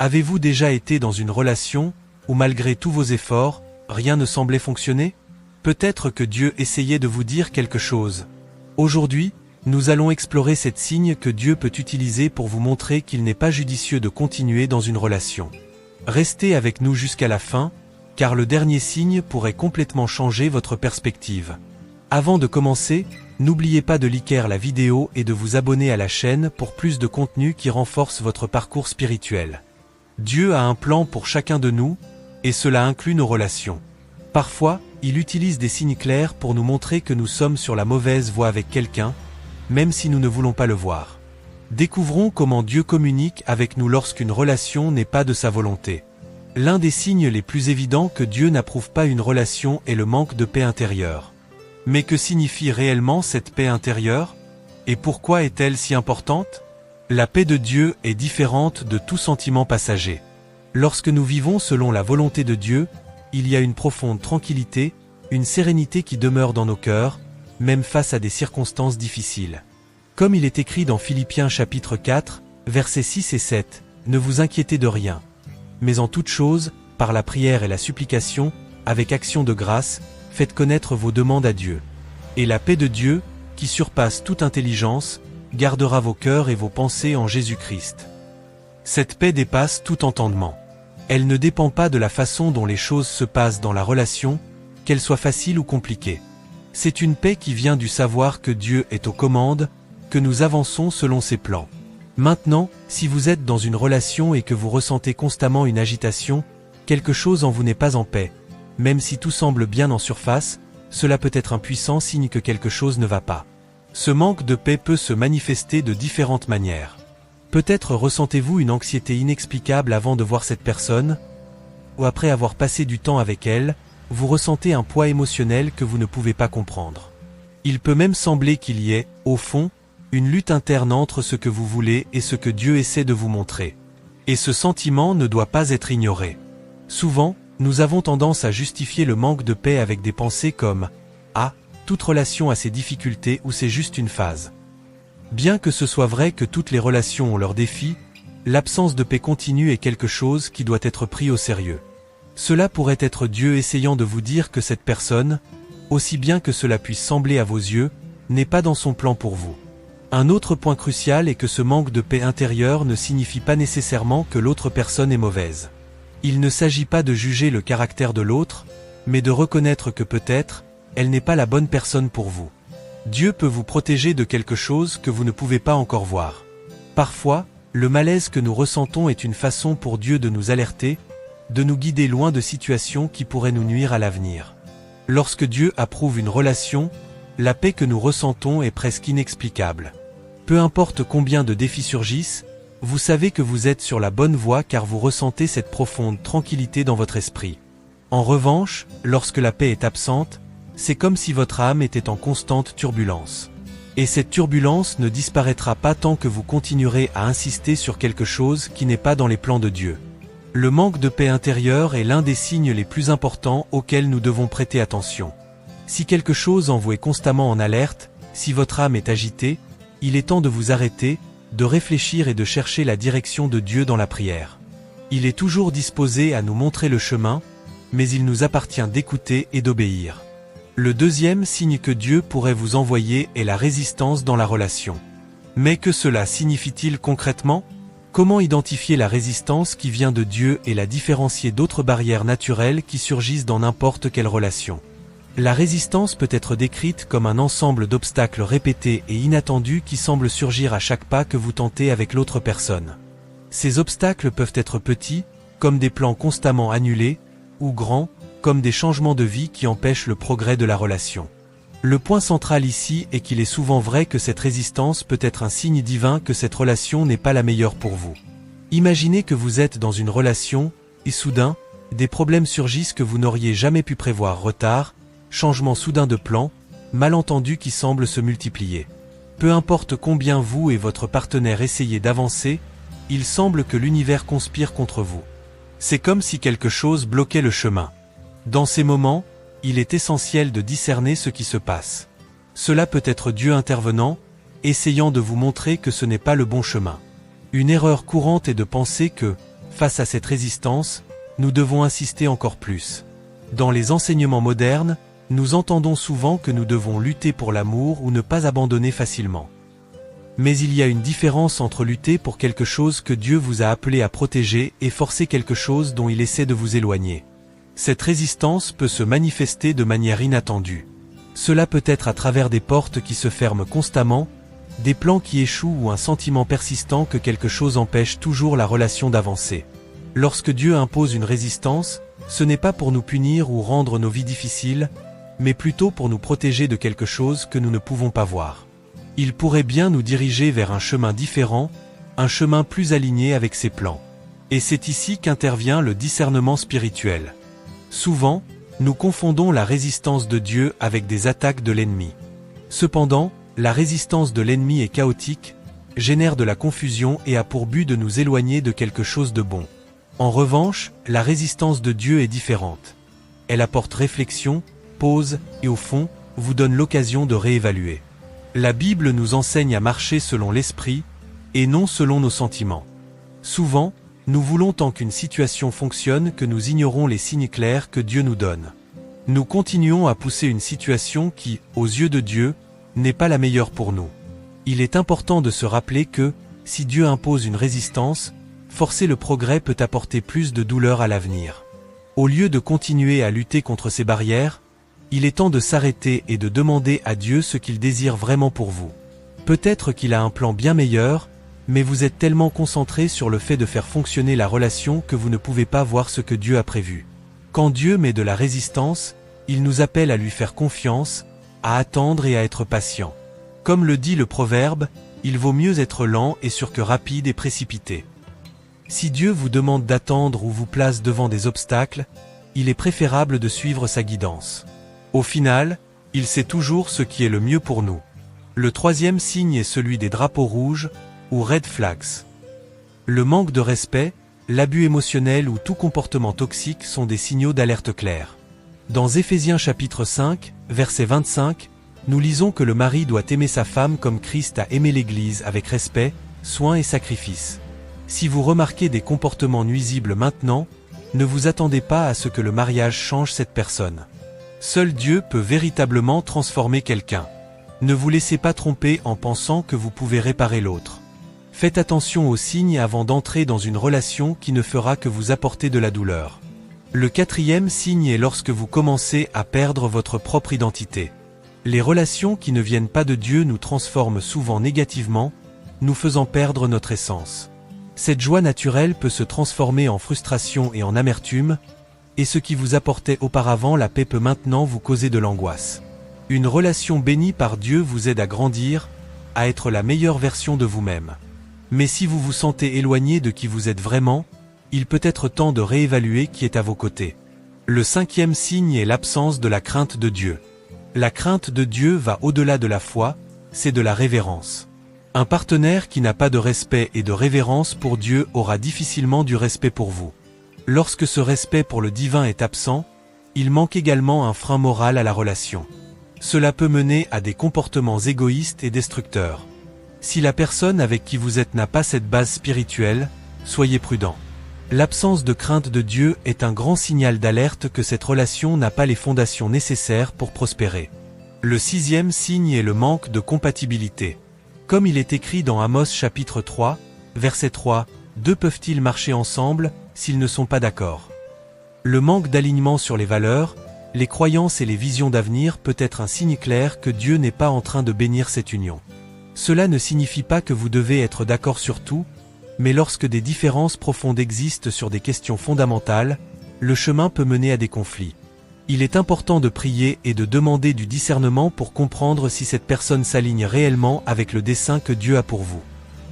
Avez-vous déjà été dans une relation où malgré tous vos efforts, rien ne semblait fonctionner? Peut-être que Dieu essayait de vous dire quelque chose. Aujourd'hui, nous allons explorer cette signe que Dieu peut utiliser pour vous montrer qu'il n'est pas judicieux de continuer dans une relation. Restez avec nous jusqu'à la fin, car le dernier signe pourrait complètement changer votre perspective. Avant de commencer, n'oubliez pas de liker la vidéo et de vous abonner à la chaîne pour plus de contenu qui renforce votre parcours spirituel. Dieu a un plan pour chacun de nous, et cela inclut nos relations. Parfois, il utilise des signes clairs pour nous montrer que nous sommes sur la mauvaise voie avec quelqu'un, même si nous ne voulons pas le voir. Découvrons comment Dieu communique avec nous lorsqu'une relation n'est pas de sa volonté. L'un des signes les plus évidents que Dieu n'approuve pas une relation est le manque de paix intérieure. Mais que signifie réellement cette paix intérieure? Et pourquoi est-elle si importante? La paix de Dieu est différente de tout sentiment passager. Lorsque nous vivons selon la volonté de Dieu, il y a une profonde tranquillité, une sérénité qui demeure dans nos cœurs, même face à des circonstances difficiles. Comme il est écrit dans Philippiens chapitre 4, versets 6 et 7, « Ne vous inquiétez de rien, mais en toute chose, par la prière et la supplication, avec action de grâce, faites connaître vos demandes à Dieu. Et la paix de Dieu, qui surpasse toute intelligence, gardera vos cœurs et vos pensées en Jésus-Christ. » Cette paix dépasse tout entendement. Elle ne dépend pas de la façon dont les choses se passent dans la relation, qu'elle soit facile ou compliquée. C'est une paix qui vient du savoir que Dieu est aux commandes, que nous avançons selon ses plans. Maintenant, si vous êtes dans une relation et que vous ressentez constamment une agitation, quelque chose en vous n'est pas en paix. Même si tout semble bien en surface, cela peut être un puissant signe que quelque chose ne va pas. Ce manque de paix peut se manifester de différentes manières. Peut-être ressentez-vous une anxiété inexplicable avant de voir cette personne, ou après avoir passé du temps avec elle, vous ressentez un poids émotionnel que vous ne pouvez pas comprendre. Il peut même sembler qu'il y ait, au fond, une lutte interne entre ce que vous voulez et ce que Dieu essaie de vous montrer. Et ce sentiment ne doit pas être ignoré. Souvent, nous avons tendance à justifier le manque de paix avec des pensées comme « Ah, toute relation a ses difficultés ou c'est juste une phase ». Bien que ce soit vrai que toutes les relations ont leurs défis, l'absence de paix continue est quelque chose qui doit être pris au sérieux. Cela pourrait être Dieu essayant de vous dire que cette personne, aussi bien que cela puisse sembler à vos yeux, n'est pas dans son plan pour vous. Un autre point crucial est que ce manque de paix intérieure ne signifie pas nécessairement que l'autre personne est mauvaise. Il ne s'agit pas de juger le caractère de l'autre, mais de reconnaître que peut-être, elle n'est pas la bonne personne pour vous. Dieu peut vous protéger de quelque chose que vous ne pouvez pas encore voir. Parfois, le malaise que nous ressentons est une façon pour Dieu de nous alerter, de nous guider loin de situations qui pourraient nous nuire à l'avenir. Lorsque Dieu approuve une relation, la paix que nous ressentons est presque inexplicable. Peu importe combien de défis surgissent, vous savez que vous êtes sur la bonne voie car vous ressentez cette profonde tranquillité dans votre esprit. En revanche, lorsque la paix est absente, c'est comme si votre âme était en constante turbulence. Et cette turbulence ne disparaîtra pas tant que vous continuerez à insister sur quelque chose qui n'est pas dans les plans de Dieu. Le manque de paix intérieure est l'un des signes les plus importants auxquels nous devons prêter attention. Si quelque chose en vous est constamment en alerte, si votre âme est agitée, il est temps de vous arrêter, de réfléchir et de chercher la direction de Dieu dans la prière. Il est toujours disposé à nous montrer le chemin, mais il nous appartient d'écouter et d'obéir. Le deuxième signe que Dieu pourrait vous envoyer est la résistance dans la relation. Mais que cela signifie-t-il concrètement? Comment identifier la résistance qui vient de Dieu et la différencier d'autres barrières naturelles qui surgissent dans n'importe quelle relation? La résistance peut être décrite comme un ensemble d'obstacles répétés et inattendus qui semblent surgir à chaque pas que vous tentez avec l'autre personne. Ces obstacles peuvent être petits, comme des plans constamment annulés, ou grands, comme des changements de vie qui empêchent le progrès de la relation. Le point central ici est qu'il est souvent vrai que cette résistance peut être un signe divin que cette relation n'est pas la meilleure pour vous. Imaginez que vous êtes dans une relation, et soudain, des problèmes surgissent que vous n'auriez jamais pu prévoir: retard, changement soudain de plan, malentendus qui semblent se multiplier. Peu importe combien vous et votre partenaire essayez d'avancer, il semble que l'univers conspire contre vous. C'est comme si quelque chose bloquait le chemin. Dans ces moments, il est essentiel de discerner ce qui se passe. Cela peut être Dieu intervenant, essayant de vous montrer que ce n'est pas le bon chemin. Une erreur courante est de penser que, Face à cette résistance, nous devons insister encore plus. Dans les enseignements modernes, nous entendons souvent que nous devons lutter pour l'amour ou ne pas abandonner facilement. Mais il y a une différence entre lutter pour quelque chose que Dieu vous a appelé à protéger et forcer quelque chose dont il essaie de vous éloigner. Cette résistance peut se manifester de manière inattendue. Cela peut être à travers des portes qui se ferment constamment, des plans qui échouent ou un sentiment persistant que quelque chose empêche toujours la relation d'avancer. Lorsque Dieu impose une résistance, ce n'est pas pour nous punir ou rendre nos vies difficiles, mais plutôt pour nous protéger de quelque chose que nous ne pouvons pas voir. Il pourrait bien nous diriger vers un chemin différent, un chemin plus aligné avec ses plans. Et c'est ici qu'intervient le discernement spirituel. Souvent, nous confondons la résistance de Dieu avec des attaques de l'ennemi. Cependant, la résistance de l'ennemi est chaotique, génère de la confusion et a pour but de nous éloigner de quelque chose de bon. En revanche, la résistance de Dieu est différente. Elle apporte réflexion, pause et au fond, vous donne l'occasion de réévaluer. La Bible nous enseigne à marcher selon l'esprit et non selon nos sentiments. Souvent, nous voulons tant qu'une situation fonctionne que nous ignorons les signes clairs que Dieu nous donne. Nous continuons à pousser une situation qui, aux yeux de Dieu, n'est pas la meilleure pour nous. Il est important de se rappeler que, si Dieu impose une résistance, forcer le progrès peut apporter plus de douleur à l'avenir. Au lieu de continuer à lutter contre ces barrières, il est temps de s'arrêter et de demander à Dieu ce qu'il désire vraiment pour vous. Peut-être qu'il a un plan bien meilleur, mais vous êtes tellement concentré sur le fait de faire fonctionner la relation que vous ne pouvez pas voir ce que Dieu a prévu. Quand Dieu met de la résistance, il nous appelle à lui faire confiance, à attendre et à être patient. Comme le dit le proverbe, il vaut mieux être lent et sûr que rapide et précipité. Si Dieu vous demande d'attendre ou vous place devant des obstacles, il est préférable de suivre sa guidance. Au final, il sait toujours ce qui est le mieux pour nous. Le troisième signe est celui des drapeaux rouges, ou red flags. Le manque de respect, l'abus émotionnel ou tout comportement toxique sont des signaux d'alerte clairs. Dans Éphésiens chapitre 5, verset 25, nous lisons que le mari doit aimer sa femme comme Christ a aimé l'Église avec respect, soin et sacrifice. Si vous remarquez des comportements nuisibles maintenant, ne vous attendez pas à ce que le mariage change cette personne. Seul Dieu peut véritablement transformer quelqu'un. Ne vous laissez pas tromper en pensant que vous pouvez réparer l'autre. Faites attention aux signes avant d'entrer dans une relation qui ne fera que vous apporter de la douleur. Le quatrième signe est lorsque vous commencez à perdre votre propre identité. Les relations qui ne viennent pas de Dieu nous transforment souvent négativement, nous faisant perdre notre essence. Cette joie naturelle peut se transformer en frustration et en amertume, et ce qui vous apportait auparavant la paix peut maintenant vous causer de l'angoisse. Une relation bénie par Dieu vous aide à grandir, à être la meilleure version de vous-même. Mais si vous vous sentez éloigné de qui vous êtes vraiment, il peut être temps de réévaluer qui est à vos côtés. Le cinquième signe est l'absence de la crainte de Dieu. La crainte de Dieu va au-delà de la foi, c'est de la révérence. Un partenaire qui n'a pas de respect et de révérence pour Dieu aura difficilement du respect pour vous. Lorsque ce respect pour le divin est absent, il manque également un frein moral à la relation. Cela peut mener à des comportements égoïstes et destructeurs. Si la personne avec qui vous êtes n'a pas cette base spirituelle, soyez prudent. L'absence de crainte de Dieu est un grand signal d'alerte que cette relation n'a pas les fondations nécessaires pour prospérer. Le sixième signe est le manque de compatibilité. Comme il est écrit dans Amos chapitre 3, verset 3, « Deux peuvent-ils marcher ensemble, s'ils ne sont pas d'accord ?» Le manque d'alignement sur les valeurs, les croyances et les visions d'avenir peut être un signe clair que Dieu n'est pas en train de bénir cette union. Cela ne signifie pas que vous devez être d'accord sur tout, mais lorsque des différences profondes existent sur des questions fondamentales, le chemin peut mener à des conflits. Il est important de prier et de demander du discernement pour comprendre si cette personne s'aligne réellement avec le dessein que Dieu a pour vous.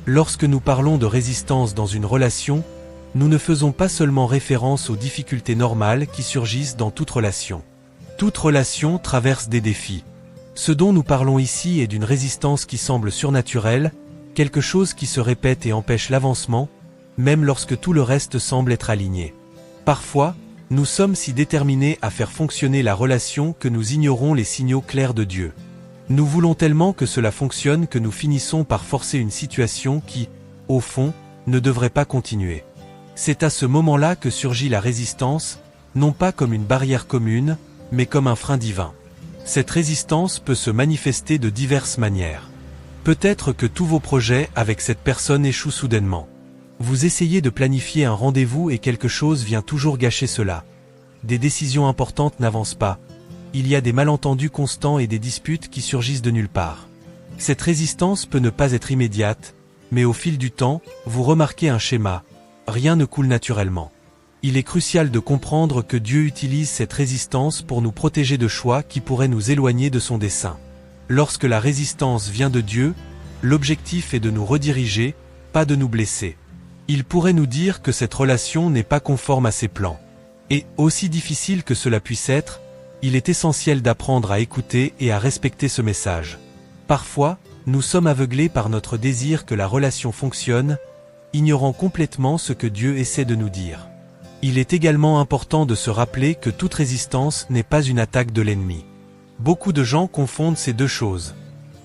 Lorsque nous parlons de résistance dans une relation, nous ne faisons pas seulement référence aux difficultés normales qui surgissent dans toute relation. Toute relation traverse des défis. Ce dont nous parlons ici est d'une résistance qui semble surnaturelle, quelque chose qui se répète et empêche l'avancement, même lorsque tout le reste semble être aligné. Parfois, nous sommes si déterminés à faire fonctionner la relation que nous ignorons les signaux clairs de Dieu. Nous voulons tellement que cela fonctionne que nous finissons par forcer une situation qui, au fond, ne devrait pas continuer. C'est à ce moment-là que surgit la résistance, non pas comme une barrière commune, mais comme un frein divin. Cette résistance peut se manifester de diverses manières. Peut-être que tous vos projets avec cette personne échouent soudainement. Vous essayez de planifier un rendez-vous et quelque chose vient toujours gâcher cela. Des décisions importantes n'avancent pas. Il y a des malentendus constants et des disputes qui surgissent de nulle part. Cette résistance peut ne pas être immédiate, mais au fil du temps, vous remarquez un schéma. Rien ne coule naturellement. Il est crucial de comprendre que Dieu utilise cette résistance pour nous protéger de choix qui pourraient nous éloigner de son dessein. Lorsque la résistance vient de Dieu, l'objectif est de nous rediriger, pas de nous blesser. Il pourrait nous dire que cette relation n'est pas conforme à ses plans. Et, aussi difficile que cela puisse être, il est essentiel d'apprendre à écouter et à respecter ce message. Parfois, nous sommes aveuglés par notre désir que la relation fonctionne, ignorant complètement ce que Dieu essaie de nous dire. Il est également important de se rappeler que toute résistance n'est pas une attaque de l'ennemi. Beaucoup de gens confondent ces deux choses.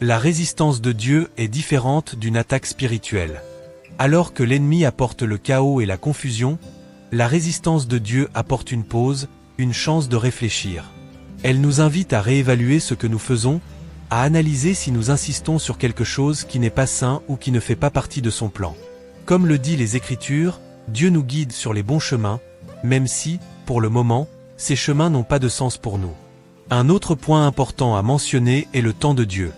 La résistance de Dieu est différente d'une attaque spirituelle. Alors que l'ennemi apporte le chaos et la confusion, la résistance de Dieu apporte une pause, une chance de réfléchir. Elle nous invite à réévaluer ce que nous faisons, à analyser si nous insistons sur quelque chose qui n'est pas sain ou qui ne fait pas partie de son plan. Comme le dit les Écritures, Dieu nous guide sur les bons chemins, même si, pour le moment, ces chemins n'ont pas de sens pour nous. Un autre point important à mentionner est le temps de Dieu.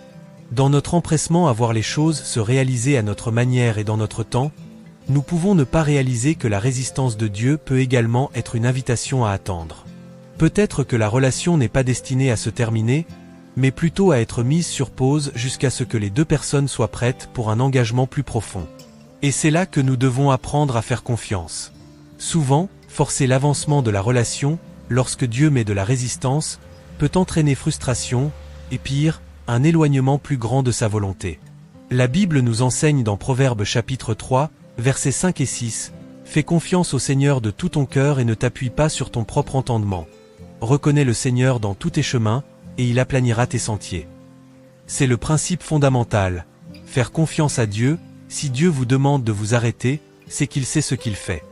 Dans notre empressement à voir les choses se réaliser à notre manière et dans notre temps, nous pouvons ne pas réaliser que la résistance de Dieu peut également être une invitation à attendre. Peut-être que la relation n'est pas destinée à se terminer, mais plutôt à être mise sur pause jusqu'à ce que les deux personnes soient prêtes pour un engagement plus profond. Et c'est là que nous devons apprendre à faire confiance. Souvent, forcer l'avancement de la relation, lorsque Dieu met de la résistance, peut entraîner frustration, et pire, un éloignement plus grand de sa volonté. La Bible nous enseigne dans Proverbes chapitre 3, versets 5 et 6, « Fais confiance au Seigneur de tout ton cœur et ne t'appuie pas sur ton propre entendement. Reconnais le Seigneur dans tous tes chemins, et il aplanira tes sentiers. » C'est le principe fondamental. Faire confiance à Dieu, si Dieu vous demande de vous arrêter, c'est qu'il sait ce qu'il fait.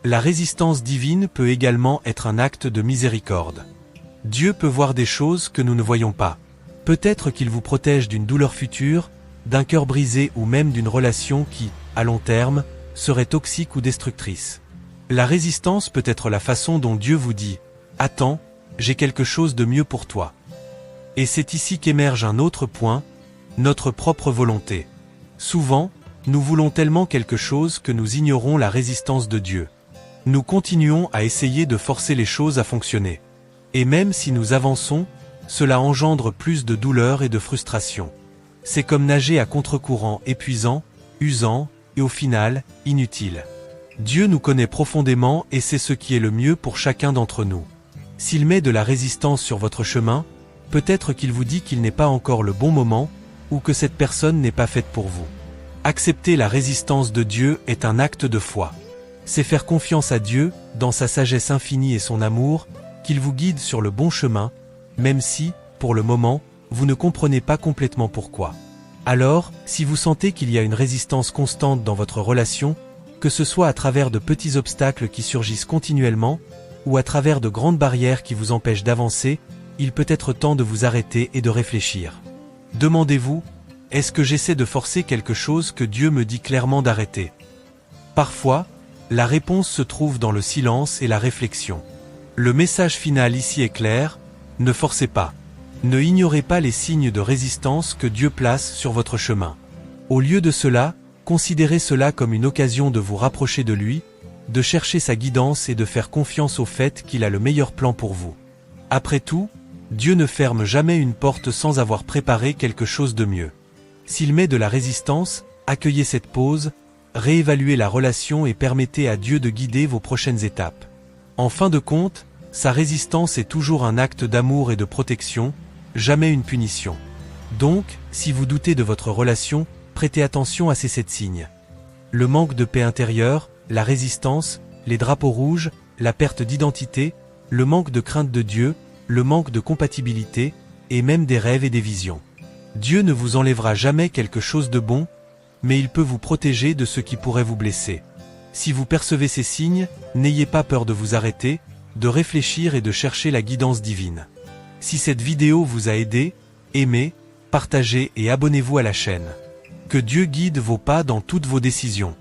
La résistance divine peut également être un acte de miséricorde. Dieu peut voir des choses que nous ne voyons pas. Peut-être qu'il vous protège d'une douleur future, d'un cœur brisé ou même d'une relation qui, à long terme, serait toxique ou destructrice. La résistance peut être la façon dont Dieu vous dit « Attends, j'ai quelque chose de mieux pour toi ». Et c'est ici qu'émerge un autre point, notre propre volonté. Souvent, nous voulons tellement quelque chose que nous ignorons la résistance de Dieu. Nous continuons à essayer de forcer les choses à fonctionner. Et même si nous avançons, cela engendre plus de douleur et de frustration. C'est comme nager à contre-courant épuisant, usant, et au final, inutile. Dieu nous connaît profondément et sait ce qui est le mieux pour chacun d'entre nous. S'il met de la résistance sur votre chemin, peut-être qu'il vous dit qu'il n'est pas encore le bon moment, ou que cette personne n'est pas faite pour vous. Accepter la résistance de Dieu est un acte de foi. C'est faire confiance à Dieu, dans sa sagesse infinie et son amour, qu'il vous guide sur le bon chemin, même si, pour le moment, vous ne comprenez pas complètement pourquoi. Alors, si vous sentez qu'il y a une résistance constante dans votre relation, que ce soit à travers de petits obstacles qui surgissent continuellement, ou à travers de grandes barrières qui vous empêchent d'avancer, il peut être temps de vous arrêter et de réfléchir. Demandez-vous, est-ce que j'essaie de forcer quelque chose que Dieu me dit clairement d'arrêter? Parfois, la réponse se trouve dans le silence et la réflexion. Le message final ici est clair, ne forcez pas. Ne ignorez pas les signes de résistance que Dieu place sur votre chemin. Au lieu de cela, considérez cela comme une occasion de vous rapprocher de lui, de chercher sa guidance et de faire confiance au fait qu'il a le meilleur plan pour vous. Après tout, Dieu ne ferme jamais une porte sans avoir préparé quelque chose de mieux. S'il met de la résistance, accueillez cette pause, réévaluez la relation et permettez à Dieu de guider vos prochaines étapes. En fin de compte, sa résistance est toujours un acte d'amour et de protection, jamais une punition. Donc, si vous doutez de votre relation, prêtez attention à ces 7 signes. Le manque de paix intérieure, la résistance, les drapeaux rouges, la perte d'identité, le manque de crainte de Dieu, le manque de compatibilité, et même des rêves et des visions. Dieu ne vous enlèvera jamais quelque chose de bon, mais il peut vous protéger de ce qui pourrait vous blesser. Si vous percevez ces signes, n'ayez pas peur de vous arrêter, de réfléchir et de chercher la guidance divine. Si cette vidéo vous a aidé, aimez, partagez et abonnez-vous à la chaîne. Que Dieu guide vos pas dans toutes vos décisions.